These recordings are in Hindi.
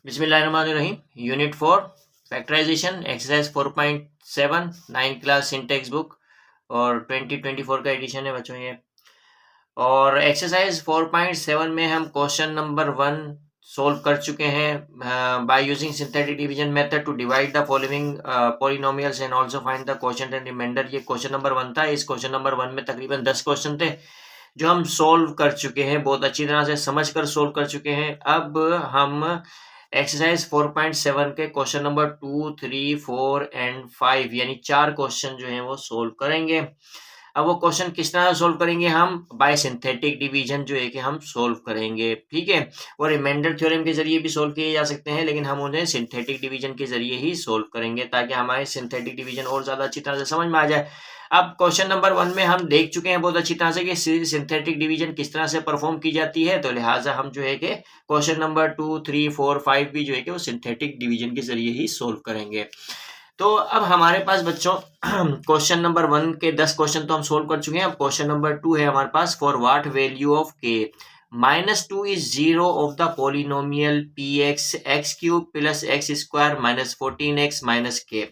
बिस्मिल्लाहिर्रहमानिर्रहीम। Unit 4 factorization exercise 4.7 9 class Syntax book और 2024 का एडिशन है बच्चों ये। और एक्सरसाइज 4.7 में हम क्वेश्चन नंबर 1 सोल्व कर चुके हैं by using synthetic division method to divide the following polynomials and also find the quotient and remainder. ये क्वेश्चन नंबर 1 था। इस क्वेश्चन नंबर 1 में तकरीबन 10 क्वेश्चन थे जो हम सोल्व कर चुके हैं, बहुत अच्छी तरह से समझ कर सोल्व कर चुके हैं। अब हम एक्सरसाइज 4.7 के क्वेश्चन नंबर 2, 3, 4 एंड 5 यानी 4 क्वेश्चन जो हैं वो सोल्व करेंगे। अब वो क्वेश्चन किस तरह सोल्व करेंगे? हम बाय सिंथेटिक डिवीजन जो है कि हम सोल्व करेंगे, ठीक है। और रिमाइंडर थ्योरम के जरिए भी सोल्व किए जा सकते हैं, लेकिन हम उन्हें सिंथेटिक डिवीजन के जरिए ही सोल्व करेंगे ताकि हमारे सिंथेटिक डिवीजन और ज्यादा अच्छी तरह से समझ में आ जाए। अब क्वेश्चन नंबर 1 में हम देख चुके हैं बहुत अच्छी तरह से कि सिंथेटिक डिवीजन किस तरह से परफॉर्म की जाती है, तो लिहाजा हम जो है कि क्वेश्चन नंबर 2, 3, 4, 5 भी जो है कि वो सिंथेटिक डिवीजन के जरिए ही सोल्व करेंगे। तो अब हमारे पास बच्चों क्वेश्चन नंबर 1 के 10 क्वेश्चन तो हम सोल्व कर चुके हैं। अब क्वेश्चन नंबर 2 है हमारे पास, for what value of k -2 is 0 of the polynomial px x cube plus x square minus 14x minus k।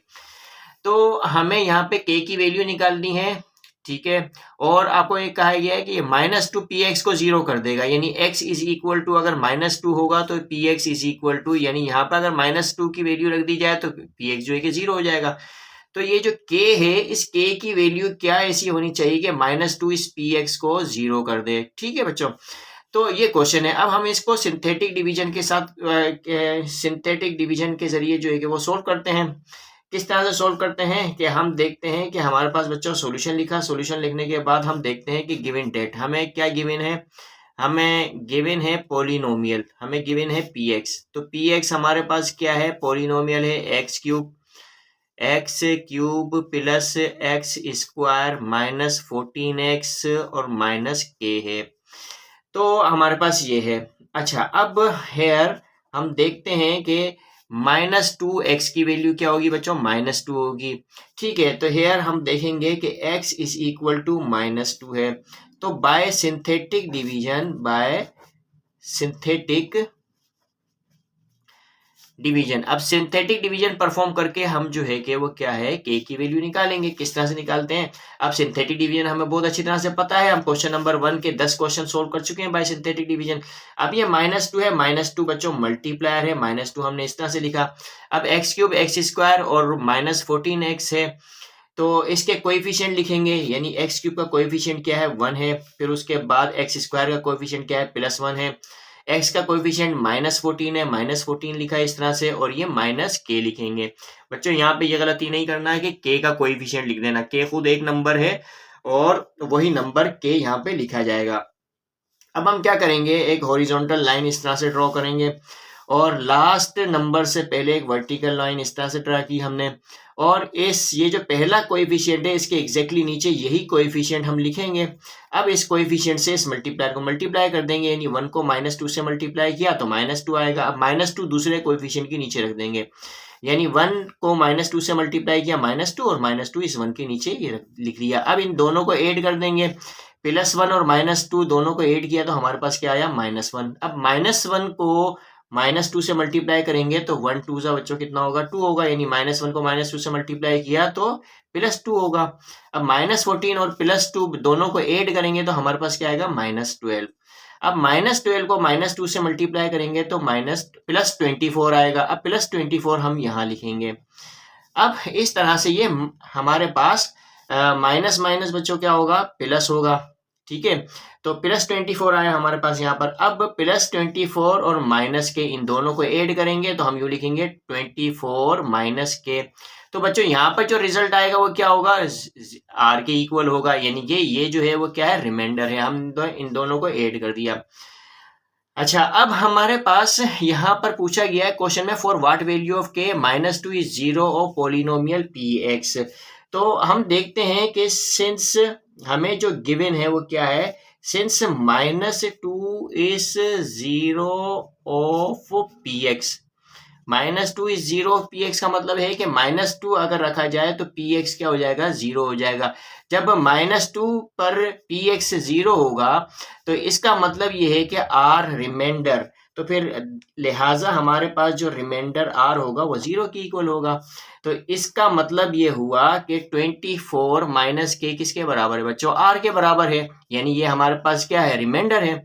तो हमें यहाँ पे k की वैल्यू निकालनी है, ठीक है। और आपको एक कहा गया है कि -2 px को 0 कर देगा, यानी x इज इक्वल टू अगर -2 होगा तो px इज इक्वल टू, यानी यहाँ पर अगर -2 की वैल्यू रख दी जाए तो px जो है कि 0 हो जाएगा। तो ये जो k है, इस k की वैल्यू क्या ऐसी होनी चाहिए कि -2 इस px को 0 कर दे, ठीक है बच्चों। तो ये क्वेश्चन है। अब हम इसको सिंथेटिक डिवीजन के साथ सिंथेटिक डिवीजन के जरिए जो है कि वो सोल्व करते हैं। किस तरह से सोल्व करते हैं कि हम देखते हैं कि हमारे पास बच्चों सॉल्यूशन लिखा, सॉल्यूशन लिखने के बाद हम देखते हैं कि गिवन डेट हमें क्या गिवन है। हमें गिवन है पॉलिनोमियल, हमें गिवन है px। तो px हमारे पास क्या है? पॉलिनोमियल है x cube plus x square minus 14x और माइनस k है। तो हमारे पास ये है। अच्छा, अब हेयर हम देखते हैं कि -2x की वैल्यू क्या होगी बच्चों? -2 होगी, ठीक है। तो हेयर हम देखेंगे कि x इज इक्वल टू -2 है। तो बाय सिंथेटिक डिवीजन, अब सिंथेटिक डिवीजन परफॉर्म करके हम जो है कि वो क्या है, k की वैल्यू निकालेंगे। किस तरह से निकालते हैं? अब सिंथेटिक डिवीजन हमें बहुत अच्छी तरह से पता है, हम क्वेश्चन नंबर 1 के 10 क्वेश्चन सोल्व कर चुके हैं बाय सिंथेटिक डिवीजन। अब ये -2 है, -2 बच्चों मल्टीप्लायर है, -2 हमने इस तरह से लिखा। अब एक्स क्यूब एक्स स्क्वायर और -14x है, तो इसके कोएफिशिएंट लिखेंगे, यानी एक्स क्यूब का कोएफिशिएंट क्या है? 1 है। फिर उसके बाद एक्स स्क्वायर का कोएफिशिएंट क्या है? +1 है। एक्स का कोएफिशिएंट -14 है, -14 लिखा है इस तरह से, और ये -k लिखेंगे। बच्चों यहाँ पे ये गलती नहीं करना है कि k का कोएफिशिएंट लिख देना, k खुद एक नंबर है और वही नंबर k यहाँ पे लिखा जाएगा। अब हम क्या करेंगे, एक हॉरिजॉन्टल लाइन इस तरह से ड्रॉ करेंगे और लास्ट नंबर से पहले एक वर्टिकल लाइन इस तरह से ड्रा की हमने, और ये जो पहला कोएफिशिएंट है इसके एग्जैक्टली नीचे यही कोएफिशिएंट हम लिखेंगे। अब इस कोएफिशिएंट से इस मल्टीप्लायर को मल्टीप्लाई कर देंगे, यानी 1 को -2 से मल्टीप्लाई किया तो -2 आएगा। अब -2 दूसरे कोएफिशिएंट के नीचे रख देंगे, यानी 1 को -2 से मल्टीप्लाई किया -2 और -2 इस 1 के नीचे ये लिख लिया। अब इन दोनों को ऐड कर देंगे, +1 और -2 दोनों को ऐड किया तो हमारे पास क्या आया? -1। अब -1 को -2 से मल्टीप्लाई करेंगे तो 1 2 सा बच्चों कितना होगा? 2 होगा, यानी -1 को -2 से मल्टीप्लाई किया तो +2 होगा। अब -14 और +2 दोनों को ऐड करेंगे तो हमारे पास क्या आएगा? -12। अब -12 को -2 से मल्टीप्लाई करेंगे तो +24 आएगा। अब +24 हम यहाँ लिखेंगे। अब इस तरह से ये हमारे पास माइनस माइनस बच्चों क्या होगा? प्लस होगा, ठीक है। तो +24 आया हमारे पास यहाँ पर। अब +24 और माइनस के इन दोनों को ऐड करेंगे तो हम यूँ लिखेंगे 24 माइनस के। तो बच्चों यहाँ पर जो रिजल्ट आएगा वो क्या होगा? r के इक्वल होगा, यानी कि ये जो है वो क्या है? रिमाइंडर है। हम इन दोनों को ऐड कर दिया। अच्छा, अब हमारे पास यहाँ पर पूछा गया है क्वेश्चन में, for what value of k -2 is 0 of polynomial px। तो हम देखते हैं कि सिंस हमें जो गिवन है वो क्या है, since -2 is 0 of px, -2 is 0 of px का मतलब है कि -2 अगर रखा जाए तो px क्या हो जाएगा? 0 हो जाएगा। जब -2 पर px 0 होगा तो इसका मतलब ये है कि r रिमाइंडर, तो तो फिर लिहाजा हमारे पास जो रिमाइंडर आर होगा वो 0 के इक्वल होगा। तो इसका मतलब ये हुआ कि 24 माइनस के किसके बराबर है बच्चों? आर के बराबर है, यानी ये हमारे पास क्या है? रिमाइंडर है।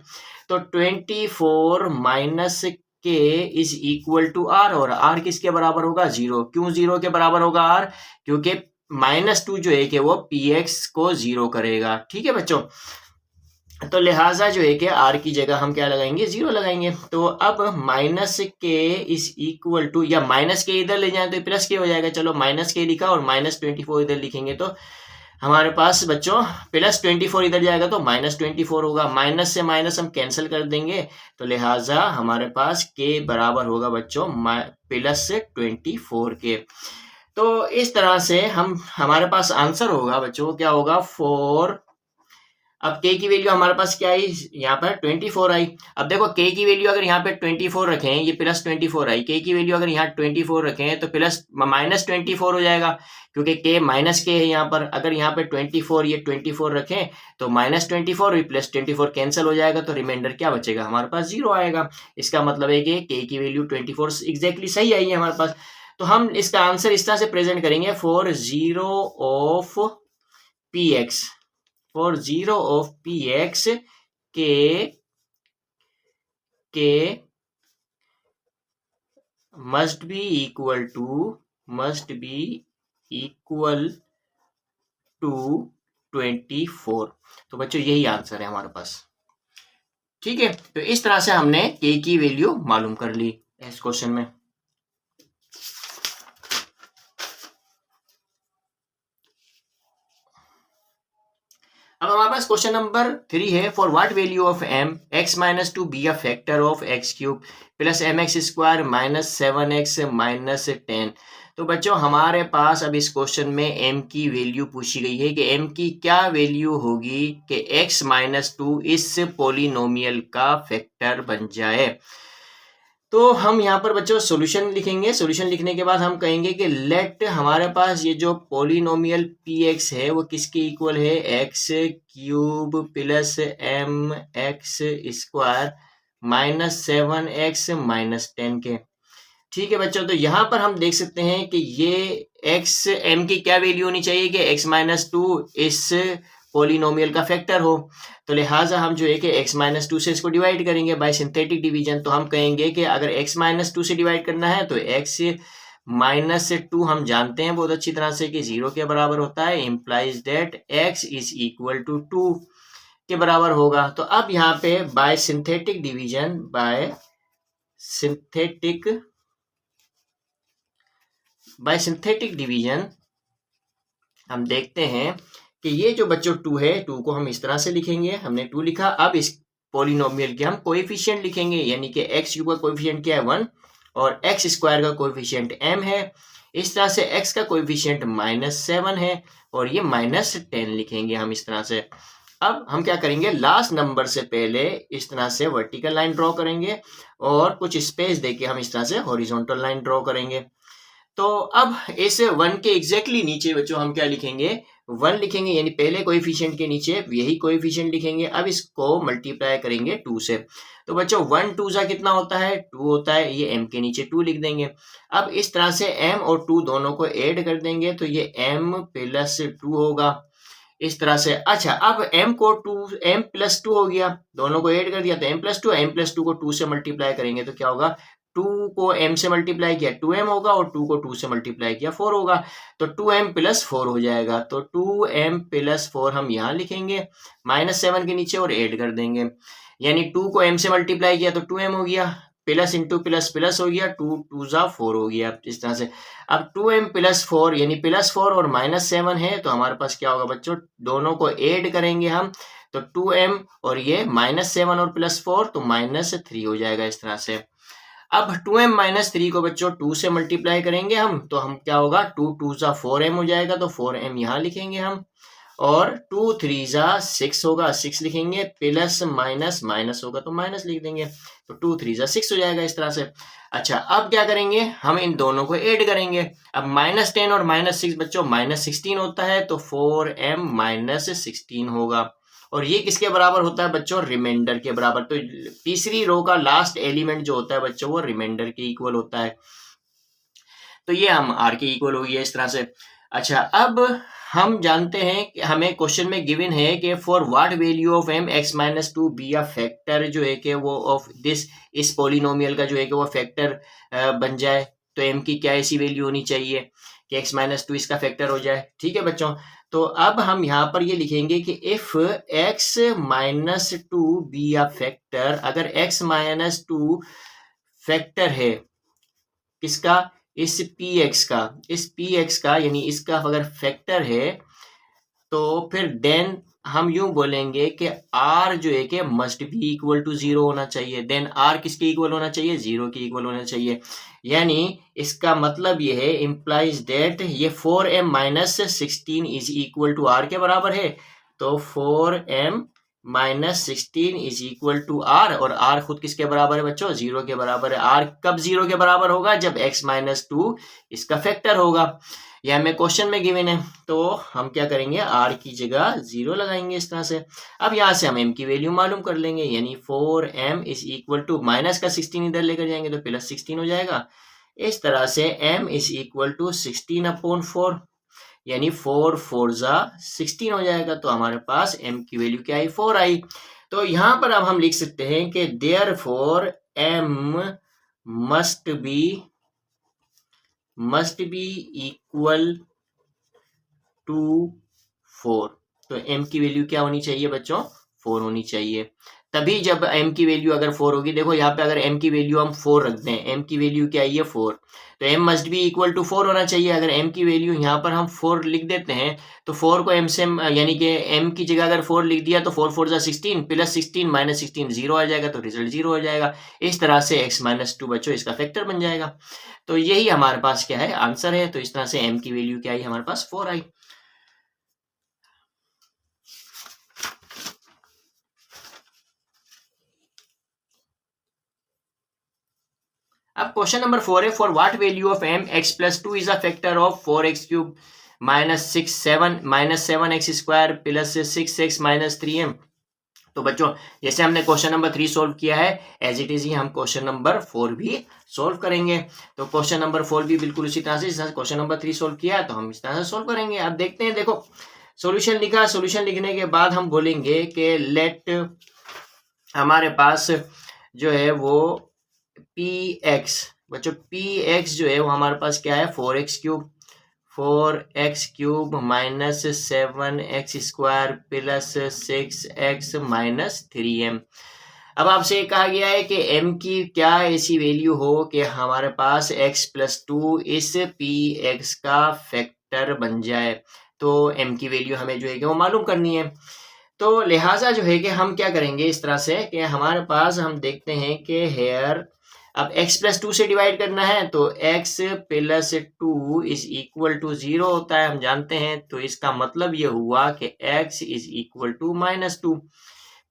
तो 24 माइनस के इज इक्वल टू आर, और आर किसके बराबर होगा? 0। क्यों 0 के बराबर होगा आर? क्योंकि -2 जो है कि वो पी एक्स को 0 करेगा। ठीक है बच्चों, तो लिहाजा जो है कि आर की जगह हम क्या लगाएंगे? 0 लगाएंगे। तो अब माइनस के इज इक्वल टू, या माइनस के इधर ले जाए तो प्लस के हो जाएगा। चलो माइनस के लिखा और -24 इधर लिखेंगे तो हमारे पास बच्चों +24 इधर जाएगा तो -24 होगा। माइनस से माइनस हम कैंसिल कर देंगे, तो लिहाजा हमारे पास के बराबर होगा बच्चों +24 के। तो इस तरह से हमारे पास आंसर होगा बच्चों, क्या होगा? 4। अब k की वैल्यू हमारे पास क्या आई? यहाँ पर 24 आई। अब देखो k की वैल्यू अगर यहाँ पे 24 रखें, ये +24 आई, k की वैल्यू अगर यहाँ 24 रखें तो -24 हो जाएगा, क्योंकि k माइनस के है यहाँ पर। अगर यहाँ पे 24 ये 24 रखें तो -24 और +24 कैंसिल हो जाएगा, तो रिमाइंडर क्या बचेगा? हमारे पास 0 आएगा। इसका मतलब है कि k की वैल्यू 24 एग्जैक्टली सही आई है हमारे पास। तो हम इसका आंसर इस तरह से प्रेजेंट करेंगे, for 0 of px, for 0 of px के must be equal to 24। तो बच्चों यही आंसर है हमारे पास। ठीक है, तो इस तरह से हमने k की वैल्यू मालूम कर ली इस क्वेश्चन में। अब हमारे पास क्वेश्चन नंबर 3 है, for what value of m x-2 be a factor of x³ plus mx² -7x -10। तो बच्चों हमारे पास अब इस क्वेश्चन में m की वैल्यू पूछी गई है कि m की क्या वैल्यू होगी कि x-2 इस पोलिनोमियल का फैक्टर बन जाए। तो हम यहाँ पर बच्चों सॉल्यूशन लिखेंगे। सॉल्यूशन लिखने के बाद हम कहेंगे कि लेट हमारे पास ये जो पोलिनोमियल px है वो किसके इक्वल है? x³ प्लस mx² -7x -10 के। ठीक है बच्चों, तो यहाँ पर हम देख सकते हैं कि ये m की क्या वैल्यू होनी चाहिए कि x-2 इस पोलिनोमियल का फैक्टर हो। तो लिहाजा हम जो है कि x-2 से इसको डिवाइड करेंगे बाय सिंथेटिक डिवीजन। तो हम कहेंगे कि अगर x-2 से डिवाइड करना है तो x-2 हम जानते हैं बहुत अच्छी तरह से कि 0 के बराबर होता है, implies that x is equal to 2 के बराबर होगा। तो अब यहाँ पे बाय सिंथेटिक डिवीजन हम देखते हैं कि ये जो बच्चों 2 है, 2 को हम इस तरह से लिखेंगे। हमने 2 लिखा। अब इस पॉलिनोमियल के हम कोएफिशिएंट लिखेंगे, यानी कि x³ का कोएफिशिएंट क्या है? 1 और x² का कोएफिशिएंट m है। इस तरह से x का कोएफिशिएंट -7 है और ये -10 लिखेंगे हम इस तरह से। अब हम क्या करेंगे? लास्ट नंबर से पहले इस तरह से वर्टिकल लाइन ड्रॉ करेंगे और कुछ स्पेस देके हम इस तरह से हॉरिजॉन्टल लाइन ड्रॉ करेंगे। तो अब इस 1 के एग्जैक्टली नीचे बच्चों हम क्या लिखेंगे? 1 लिखेंगे, यानी पहले कोएफिशिएंट के नीचे यही कोएफिशिएंट लिखेंगे। अब इसको मल्टीप्लाई करेंगे 2 से। तो बच्चों 1 2 जा कितना होता है? 2 होता है। ये m के नीचे 2 लिख देंगे। अब इस तरह से m और 2 दोनों को ऐड कर देंगे तो ये m + 2 होगा इस तरह से। अच्छा, अब m + 2 हो गया, दोनों को ऐड कर दिया तो m + 2 को 2 से मल्टीप्लाई करेंगे तो क्या होगा? 2 को m से मल्टीप्लाई किया 2m होगा और 2 को 2 से मल्टीप्लाई किया 4 होगा, तो 2m + 4 हो जाएगा। तो 2m + 4 हम यहाँ लिखेंगे -7 के नीचे और ऐड कर देंगे, यानी 2 को m से मल्टीप्लाई किया तो 2m हो गया, प्लस इंटू प्लस प्लस हो गया, 2 2 जा 4 हो गया इस तरह से। अब 2m + 4 यानी +4 और -7 है, तो हमारे पास क्या होगा बच्चों? दोनों को ऐड करेंगे हम तो 2m और ये -7 और +4 तो -3 हो जाएगा इस तरह से। अब 2m - 3 को बच्चों 2 से मल्टीप्लाई करेंगे हम तो हम क्या होगा? 2 2 जा 4m हो जाएगा, तो 4m यहाँ लिखेंगे हम, और 2 3 जा 6 होगा, 6 लिखेंगे, प्लस माइनस माइनस होगा तो माइनस लिख देंगे, तो 2 3 जा 6 हो जाएगा इस तरह से। अच्छा, अब क्या करेंगे? हम इन दोनों को ऐड करेंगे। अब -10 और -6 बच्चों -16 होता है, तो 4m - 16 होगा। और ये किसके बराबर होता है बच्चों, रिमाइंडर के बराबर। तो तीसरी रो का लास्ट एलिमेंट जो होता है बच्चों वो रिमाइंडर के इक्वल होता है। तो ये हम आर के इक्वल हो गया इस तरह से। अच्छा, अब हम जानते हैं कि हमें क्वेश्चन में गिवन है कि for what value of m x minus to be a factor जो है कि वो ऑफ दिस, इस पोलिनोमियल का जो है कि वो फैक्टर बन जाए। तो m की क्या ऐसी वैल्यू होनी चाहिए कि x माइनस टू इसका फैक्टर हो जाए। ठीक है बच्चों, तो अब हम यहाँ पर ये लिखेंगे कि if x minus to be a factor, अगर x माइनस टू फैक्टर है किसका, इस px का यानी इसका अगर फैक्टर है तो फिर देन हम यूं बोलेंगे कि r जो है कि मस्ट बी इक्वल टू 0 होना चाहिए। देन r किसके इक्वल होना चाहिए, 0 के इक्वल होना चाहिए। यानी इसका मतलब ये है, इम्प्लाइज दैट ये 4m minus 16 is equal to r के बराबर है। तो 4m minus 16 is equal to r, और r खुद किसके बराबर है बच्चों, 0 के बराबर है। r कब 0 के बराबर होगा, जब x माइनस टू इसका फैक्टर होगा। यह हमें क्वेश्चन में गिवन है, तो हम क्या करेंगे, r की जगह 0 लगाएंगे इस तरह से। अब यहाँ से हम m की वैल्यू मालूम कर लेंगे, यानी 4m is equal to minus का 16 इधर लेकर जाएंगे तो प्लस 16 हो जाएगा। इस तरह से m is equal to 16 upon 4, यानी 4 4 जा 16 हो जाएगा। तो हमारे पास m की वैल्यू क्या आई, 4 आई। तो यहाँ पर अब हम लिख सकते हैं कि therefore m must be equal to 4। तो m की वैल्यू क्या होनी चाहिए बच्चों, 4 होनी चाहिए। तभी जब m की वैल्यू अगर 4 होगी, देखो यहाँ पे अगर m की वैल्यू हम 4 रखते हैं, m की वैल्यू क्या है 4, तो m must be equal to 4 होना चाहिए। अगर m की वैल्यू यहाँ पर हम 4 लिख देते हैं तो 4 को m से यानी कि m की जगह अगर 4 लिख दिया तो 4 4 जा 16, प्लस 16 माइनस 16 0 आ जाएगा, तो रिजल्ट 0 हो जाएगा। इस तरह से x माइनस टू बच्चों इसका फैक्टर बन जाएगा। तो यही हमारे पास क्या है, आंसर है। तो इस तरह से m की वैल्यू क्या आई, हमारे पास 4 आई। अब क्वेश्चन नंबर 4 है, for what value of m x plus two is a factor of 4x cube minus 7 x square plus 6x minus 3m। तो बच्चों जैसे हमने क्वेश्चन नंबर 3 सोल्व किया है, एज इट इज ही हम क्वेश्चन नंबर 4 भी सोल्व करेंगे। तो क्वेश्चन नंबर 4 भी बिल्कुल उसी तरह से, जैसे क्वेश्चन नंबर 3 सोल्व किया तो हम इस तरह से सोल्व करेंगे। अब देखते हैं, देखो सॉल्यूशन लिखा, सॉल्यूशन लिखने के बाद हम बोलेंगे कि लेट हमारे पास जो है वो px, बच्चों px जो है वो हमारे पास क्या है, 4x cube minus 7x square plus 6x minus 3m। अब आपसे कहा गया है कि m की क्या ऐसी वैल्यू हो कि हमारे पास x प्लस टू इस px का फैक्टर बन जाए। तो m की वैल्यू हमें जो है कि वो मालूम करनी है। तो लिहाजा जो है कि हम क्या करेंगे इस तरह से कि हमारे पास हम देखते हैं कि हेयर अब x प्लस टू से डिवाइड करना है, तो x plus two is equal to 0 होता है, हम जानते हैं। तो इसका मतलब ये हुआ कि x is equal to minus two,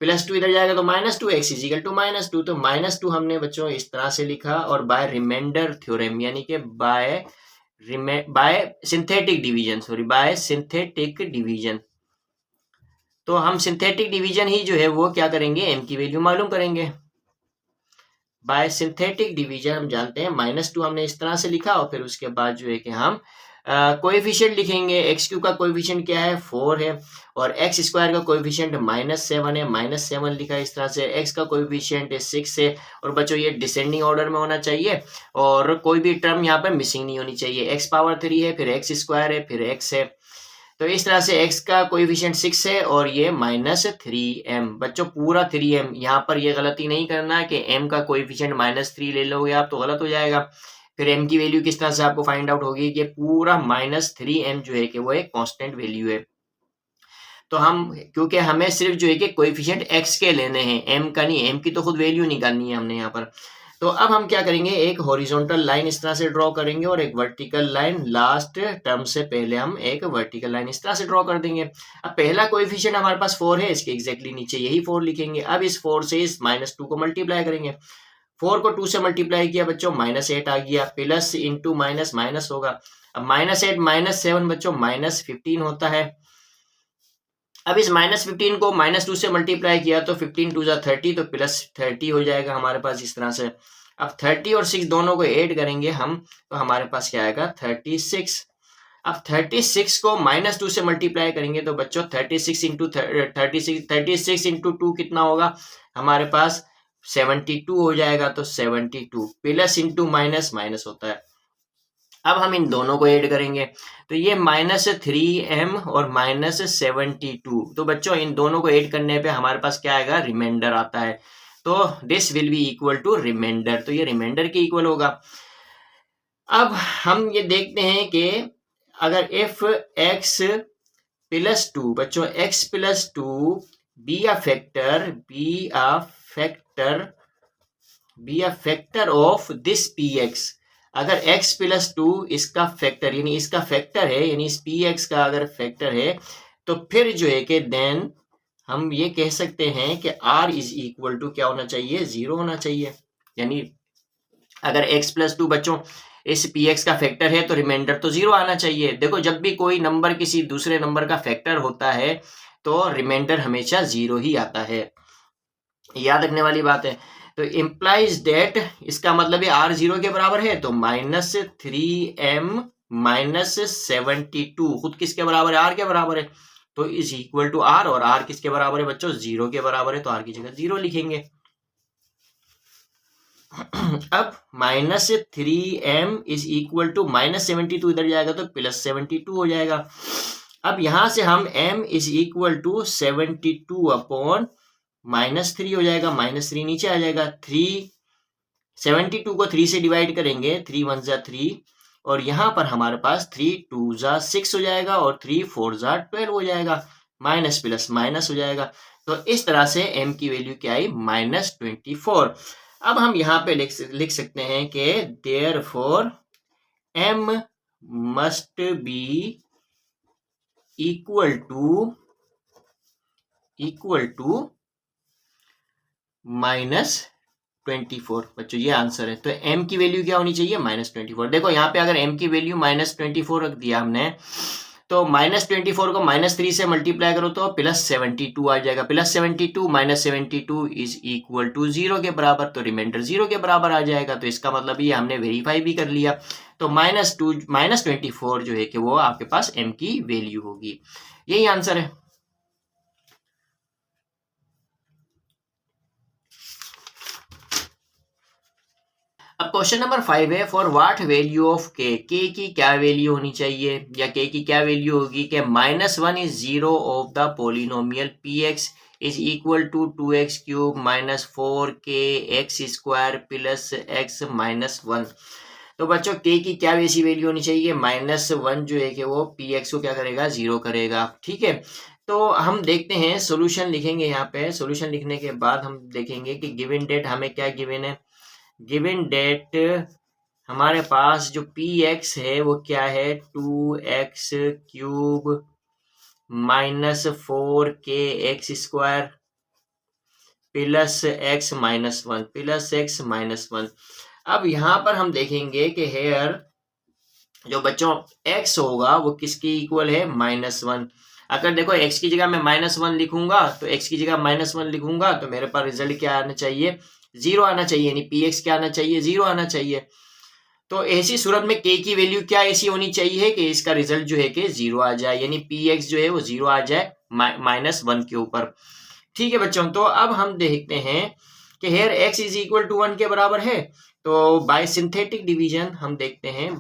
plus two इधर जाएगा तो minus two, x is equal to minus two. तो माइनस टू हमने बच्चों इस तरह से लिखा, और बाय रिमाइंडर थ्योरम यानी कि बाय सिंथेटिक डिवीजन, तो हम सिंथेटिक डिवीजन ही जो है वो क्या करेंगे, m की वैल्यू मालूम करेंगे। बाय सिंथेटिक डिवीजन हम जानते हैं माइनस टू हमने इस तरह से लिखा, और फिर उसके बाद जो है कि हम कोएफिशिएंट लिखेंगे। एक्स क्यू का कोएफिशिएंट क्या है, 4 है, और एक्स स्क्वायर का कोएफिशिएंट -7 है, -7 लिखा इस तरह से। एक्स का कोएफिशिएंट 6 है, और बच्चों ये डिसेंडिंग ऑर्डर में होना चाहिए, और कोई भी टर्म यहाँ पर मिसिंग नहीं होनी चाहिए। एक्स पावर 3 है, फिर एक्स स्क्वायर है, फिर एक्स है। तो इस तरह से x का कोएफिशिएंट 6 है, और ये -3m। बच्चों पूरा 3m, यहाँ पर ये गलती नहीं करना कि m का कोएफिशिएंट -3 ले लोगे आप तो गलत हो जाएगा। फिर m की वैल्यू किस तरह से आपको फाइंड आउट होगी कि पूरा -3m जो है कि वो एक कांस्टेंट वैल्यू है। तो हम, क्योंकि हमें सिर्फ जो है कि कोएफिशिएंट x के लेने हैं, m का नहीं, m की तो खुद वैल्यू निकालनी है हमने यहाँ पर। तो अब हम क्या करेंगे, एक हॉरिजॉन्टल लाइन इस तरह से ड्रॉ करेंगे, और एक वर्टिकल लाइन लास्ट टर्म से पहले हम एक वर्टिकल लाइन इस तरह से ड्रॉ कर देंगे। अब पहला कोएफिशिएंट हमारे पास 4 है, इसके एग्जैक्टली नीचे यही 4 लिखेंगे। अब इस 4 से इस -2 को मल्टीप्लाई करेंगे। 4 को 2 से मल्टीप्लाई किया बच्चों, -8 आ गया, प्लस इंटू माइनस माइनस होगा। अब -8 -7 बच्चों -15 होता है, अब इस -15 को -2 से मल्टीप्लाई किया तो 15 2 जा 30, तो +30 हो जाएगा हमारे पास इस तरह से। अब 30 और 6 दोनों को ऐड करेंगे हम, तो हमारे पास क्या आएगा 36। अब 36 को -2 से मल्टीप्लाई करेंगे तो बच्चों 36 इंटू 36 इंटू 2 कितना होगा हमारे पास 72 हो जाएगा। तो 72 प्लस इंटू माइनस माइनस होता है। अब हम इन दोनों को ऐड करेंगे तो ये -3m और -72, तो बच्चों इन दोनों को ऐड करने पे हमारे पास क्या आएगा रिमाइंडर आता है। तो this will be equal to remainder, तो ये रिमाइंडर के इक्वल होगा। अब हम ये देखते हैं कि अगर if x प्लस 2 बच्चों x plus 2 be a factor of this px, अगर x प्लस 2 इसका फैक्टर यानी इसका फैक्टर है, यानी इस px का अगर फैक्टर है, तो फिर जो है कि देन हम ये कह सकते हैं कि r इज इक्वल टू क्या होना चाहिए 0 होना चाहिए। यानी अगर x प्लस 2 बच्चों इस px का फैक्टर है तो रिमाइंडर तो 0 आना चाहिए। देखो जब भी कोई नंबर किसी दूसरे नंबर का फैक्टर होता है तो रिमाइंडर हमेशा 0 ही आता है, याद रखने वाली बात है। तो इम्प्लाइज डेट, इसका मतलब है r 0 के बराबर है तो -3m -72 खुद किसके बराबर है r के बराबर है, तो इज इक्वल टू r, और r किसके बराबर है बच्चों 0 के बराबर है, तो r की जगह 0 लिखेंगे। अब -3m इज इक्वल टू -72 इधर जाएगा तो +72 हो जाएगा। अब यहां से हम m is equal to 72 upon -3 हो जाएगा, -3 नीचे आ जाएगा। 72 को 3 से डिवाइड करेंगे, 3 1 जा 3, और यहाँ पर हमारे पास 3 2 जा 6 हो जाएगा और 3 4 जा 12 हो जाएगा, माइनस प्लस माइनस हो जाएगा। तो इस तरह से m की वैल्यू क्या आई -24। अब हम यहाँ पे लिख सकते हैं कि therefore m must be equal to -24 बच्चों, ये आंसर है। तो m की वैल्यू क्या होनी चाहिए -24। देखो यहाँ पे अगर m की वैल्यू -24 रख दिया हमने तो -24 को -3 से मल्टीप्लाई करो तो +72 आ जाएगा। +72 -72 इज इक्वल टू 0 के बराबर, तो रिमाइंडर 0 के बराबर आ जाएगा। तो इसका मतलब ये हमने वेरीफाई भी कर लिया। तो -24 जो है कि वो आपके पास m की वैल्यू होगी। यही आंसर है। अब क्वेश्चन नंबर 5 है, for what value of k, की क्या वैल्यू होनी चाहिए या k की क्या वैल्यू होगी कि -1 is 0 of the polynomial px is equal to 2x cube -4kx² plus x -1। तो बच्चों k की क्या वैसी वैल्यू होनी चाहिए, -1 जो है कि वो px को क्या करेगा 0 करेगा। ठीक है, तो हम देखते हैं सोल्यूशन लिखेंगे। यहाँ पे सोल्यूशन लिखने के बाद हम देखेंगे कि गिवन डेट हमें क्या गिवन है। गिवन डेट हमारे पास जो px है वो क्या है 2x cube -4kx² plus x -1 अब यहाँ पर हम देखेंगे कि हेयर जो बच्चों x होगा वो किसकी इक्वल है -1। अगर देखो x की जगह मैं -1 लिखूंगा तो x की जगह -1 लिखूंगा तो मेरे पास रिजल्ट क्या आना चाहिए 0 आना चाहिए, यानी px क्या आना चाहिए 0 आना चाहिए। तो ऐसी सूरत में k की वैल्यू क्या ऐसी होनी चाहिए कि इसका रिजल्ट जो है कि 0 आ जाए, यानी px जो है वो 0 आ जाए -1 के ऊपर। ठीक है बच्चों, तो अब हम देखते हैं कि here x is equal to 1 के बराबर है। तो बाय सिंथेटिक डिवीजन हम देखते हैं,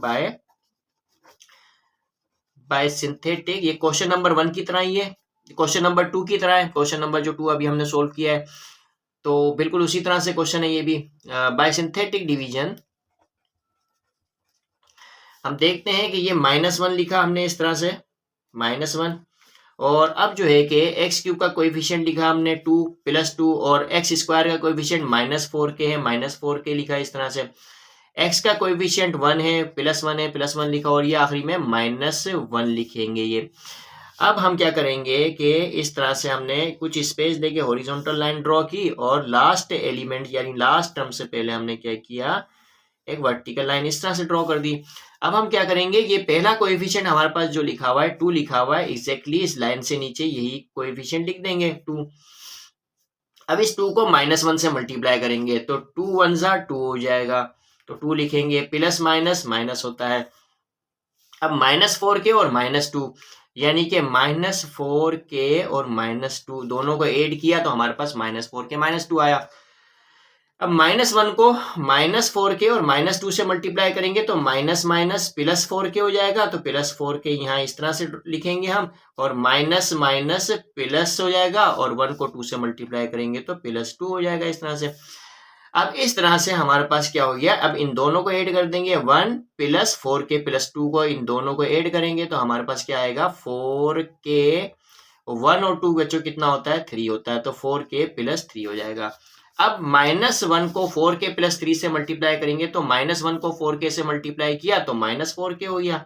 बाय सिंथेटिक, ये क्वेश्चन नंबर 1 की तरह ही है, क्वेश्चन नंबर 2 की तरह है। क्वेश्चन नंबर जो 2 अभी हमने सोल्व किया है तो बिल्कुल उसी तरह से क्वेश्चन है ये भी। बाय सिंथेटिक डिवीजन हम देखते हैं कि ये -1 लिखा हमने इस तरह से -1, और अब जो है कि एक्स क्यूब का कोएफिशिएंट लिखा हमने 2 + 2, और एक्स स्क्वायर का कोएफिशिएंट -4k है, -4k लिखा इस तरह से। एक्स का कोएफिशिएंट 1 है, +1 है, +1 लिखा, और ये आखिरी में -1 लिखेंगे ये। अब हम क्या करेंगे कि इस तरह से हमने कुछ स्पेस देके हॉरिजॉन्टल लाइन ड्रॉ की, और लास्ट एलिमेंट यानी लास्ट टर्म से पहले हमने क्या किया एक वर्टिकल लाइन इस तरह से ड्रॉ कर दी। अब हम क्या करेंगे, ये पहला कोएफिशिएंट हमारे पास जो लिखा हुआ है 2 लिखा हुआ है, एग्जैक्टली इस लाइन से नीचे यही कोएफिशिएंट लिख देंगे 2। अब इस 2 को -1 से मल्टीप्लाई करेंगे तो 2 1 जा 2 हो जाएगा, तो 2 लिखेंगे, प्लस माइनस माइनस होता है। अब -4k और -2 यानी कि -4k और -2 दोनों को ऐड किया तो हमारे पास -4k -2 आया। अब -1 को -4k और -2 से मल्टीप्लाई करेंगे तो माइनस माइनस प्लस 4k हो जाएगा, तो प्लस 4k यहाँ इस तरह से लिखेंगे हम, और माइनस माइनस प्लस हो जाएगा, और 1 को 2 से मल्टीप्लाई करेंगे तो +2 हो जाएगा इस तरह से। अब इस तरह से हमारे पास क्या हो गया, अब इन दोनों को ऐड कर देंगे, 1 + 4k + 2 को इन दोनों को ऐड करेंगे तो हमारे पास क्या आएगा, 4k 1 और 2 बच्चों कितना होता है, 3 होता है, तो 4k + 3 हो जाएगा। अब -1 को 4k + 3 से मल्टीप्लाई करेंगे तो -1 को 4k से मल्टीप्लाई किया तो -4k हो गया।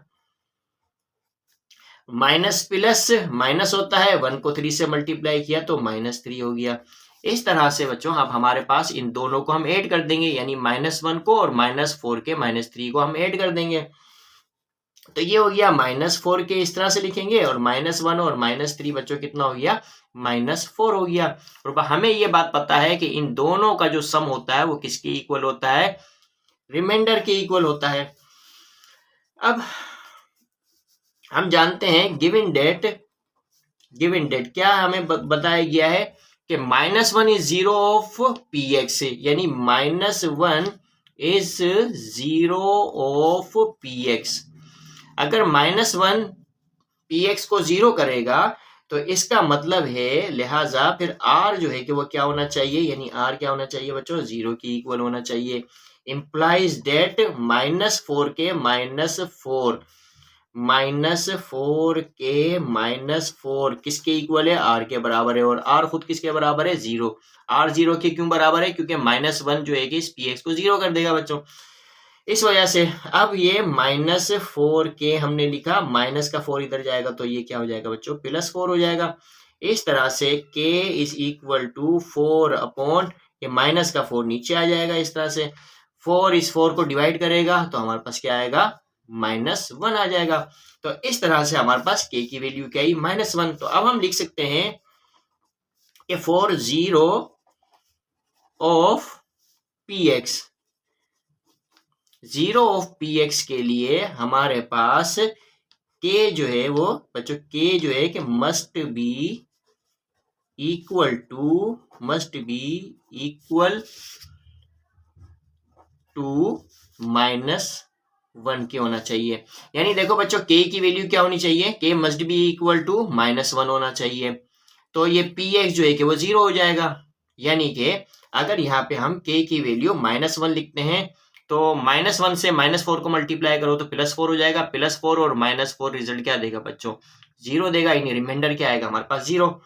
माइनस प्लस माइनस होता है, 1 को 3 से मल्टीप्लाई किया तो -3 हो गया। इस तरह से बच्चों अब हमारे पास इन दोनों को हम ऐड कर देंगे, यानी -1 को और -4k -3 को हम ऐड कर देंगे, तो ये हो गया -4k इस तरह से लिखेंगे, और -1 और -3 बच्चों कितना हो गया, -4 हो गया। और हमें ये बात पता है कि इन दोनों का जो सम होता है वो किसके इक्वल होता है, रिमाइंडर के इक्वल होता है। अब हम जानते हैं गिवन डेट क्या हमें बताया गया है कि -1 इज 0 ऑफ px, यानी -1 इज 0 ऑफ px। अगर -1 px को 0 करेगा तो इसका मतलब है, लिहाजा फिर r जो है कि वो क्या होना चाहिए, यानी r क्या होना चाहिए बच्चों, 0 के इक्वल होना चाहिए। इम्प्लाइज डेट -4k -4k -4 किसके इक्वल है, r के बराबर है, और r खुद किसके बराबर है, 0। r 0 के क्यों बराबर है, क्योंकि -1 जो है कि इस px को 0 कर देगा बच्चों, इस वजह से। अब ये -4k हमने लिखा, माइनस का 4 इधर जाएगा तो ये क्या हो जाएगा बच्चों, +4 हो जाएगा। इस तरह से k = 4 अपॉन ये माइनस का 4 नीचे आ जाएगा, इस तरह से 4 इस 4 को डिवाइड करेगा तो हमारे पास क्या आएगा, -1 आ जाएगा। तो इस तरह से हमारे पास k की वैल्यू क्या आई, -1। तो अब हम लिख सकते हैं कि for 0 of px, 0 of px के लिए हमारे पास k जो है वो बच्चों, k जो है कि मस्ट बी इक्वल टू -1 के होना चाहिए। यानी देखो बच्चों, k की वैल्यू क्या होनी चाहिए, k must be equal to -1 होना चाहिए, तो ये px जो है कि वो 0 हो जाएगा। यानी कि अगर यहाँ पे हम k की वैल्यू -1 लिखते हैं तो -1 से -4 को मल्टीप्लाई करो तो +4 हो जाएगा, +4 और -4 रिजल्ट क्या देगा बच्चों, 0 देगा, यानी रिमाइंडर क्या आएगा हमारे पास, 0।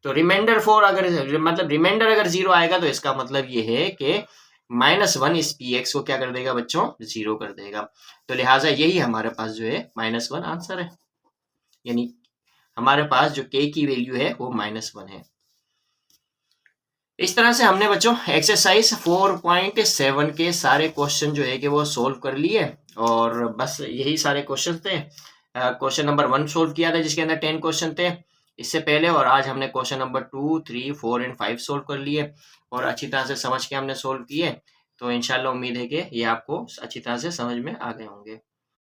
तो रिमाइंडर 4 अगर मतलब रिमाइंडर अगर 0 आएगा तो इसका मतलब ये है कि -1 इस px को क्या कर देगा बच्चों, 0 कर देगा। तो लिहाजा यही हमारे पास जो है -1 आंसर है, यानी हमारे पास जो k की वैल्यू है वो -1 है। इस तरह से हमने बच्चों एक्सरसाइज 4.7 के सारे क्वेश्चन जो है कि वो सोल्व कर लिए, और बस यही सारे क्वेश्चन थे। क्वेश्चन नंबर 1 सोल्व किया था जिसके अंदर 10 क्वेश्चन थे इससे पहले, और आज हमने क्वेश्चन नंबर 2, 3, 4 एंड 5 सोल्व कर लिए, और अच्छी तरह से समझ के हमने सोल्व किए। तो इंशाल्लाह उम्मीद है कि ये आपको अच्छी तरह से समझ में आ गए होंगे।